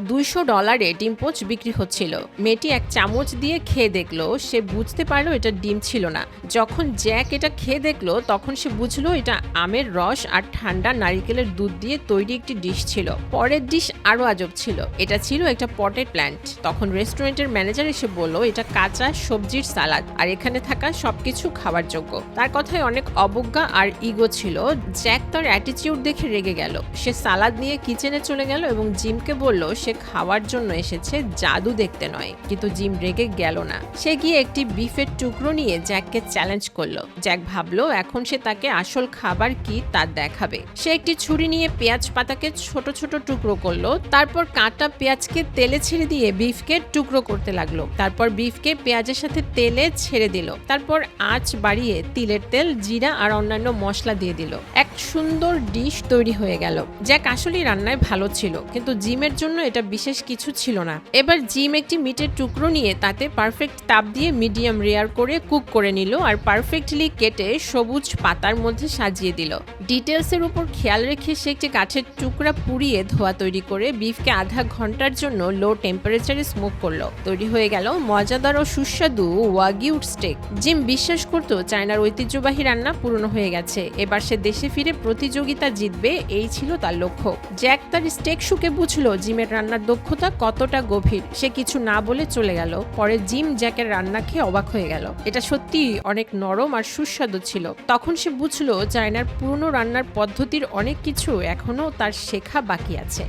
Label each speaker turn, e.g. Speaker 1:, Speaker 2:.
Speaker 1: $200 ডিম পোচ বিক্রি হচ্ছিল। মেয়েটি এক চামচ দিয়ে খেয়ে দেখলো, সে বুঝতে পারলো এটা ডিম ছিল না। যখন জ্যাক এটা খেয়ে দেখলো তখন সে বুঝলো এটা আমের রস আর ঠান্ডা নারিকেলের দুধ দিয়ে তৈরি একটি ডিশ ছিল। পরের ডিশ আরো আজব ছিল, এটা ছিল একটা পটেড প্ল্যান্ট। তখন রেস্টুরেন্টের ম্যানেজার এসে বলল এটা কাঁচা সবজির সালাদ আর এখানে থাকা সবকিছু খাওয়ার যোগ্য। তার কথায় অনেক অবজ্ঞা আর ইগো ছিল। জ্যাক তার অ্যাটিটিউড দেখে রেগে গেল। সে সালাদ নিয়ে কিচেনে চলে গেল এবং জিমকে বলল সে খাওয়ার জন্য এসেছে, জাদু দেখতে নয়। কিন্তু জিম রেগে গেল না। সে গিয়ে একটি বিফের টুকরো নিয়ে জ্যাককে চ্যালেঞ্জ করলো। জ্যাক ভাবলো এখন সে তাকে আসল খাবার কি তা দেখাবে। সে একটি ছুরি নিয়ে পেঁয়াজ পাতাকে ছোট ছোট টুকরো করলো। তারপর কাটা পেঁয়াজকে তেলে ছেড়ে দিয়ে বিফকে টুকরো করতে লাগলো। তারপর বিফকে পেঁয়াজের সাথে তেলে ছেড়ে দিল। তারপর আঁচ বাড়িয়ে তিলের তেল, জিরা আর অন্যান্য মশলা দিয়ে দিল। এক সুন্দর ডিশ তৈরি হয়ে গেল। জ্যাক আসলেই রান্নায় ভালো ছিল, কিন্তু জিমের জন্য এটা বিশেষ কিছু ছিল না। এবার জিম একটি মিটের টুকরো নিয়ে তাতে পারফেক্ট তাপ দিয়ে মিডিয়াম রেয়ার করে কুক করে নিল আর পারফেক্টলি কেটে সবুজ পাতার মধ্যে সাজিয়ে দিল। ডিটেলসের উপর খেয়াল রেখে সে একটি কাঠের টুকরা পুড়িয়ে ধোয়া তৈরি করে বিফকে আধা ঘন্টার জন্য লো টেম্পারেচারে স্মোক করলো। তৈরি হয়ে গেল মজাদার ও সুস্বাদু ওয়াগিউ স্টেক। জিম বিশ্বাস করতো চায়নার ঐতিহ্যবাহী রান্না পুরনো হয়ে গেছে, এবার সে দেশে ফিরে প্রতিযোগিতা জিতবে, এই ছিল তার লক্ষ্য। জ্যাক তার স্টেক শুকে বুঝলো জিমের রান্নার দক্ষতা কতটা গভীর। সে কিছু না বলে চলে গেল। পরে জিম জ্যাকের রান্না খেয়ে অবাক হয়ে গেল। এটা সত্যি অনেক নরম আর সুস্বাদু ছিল। তখন সে বুঝলো চায়নার পুরনো রান্নার পদ্ধতির অনেক কিছু এখনো তার শেখা বাকি আছে।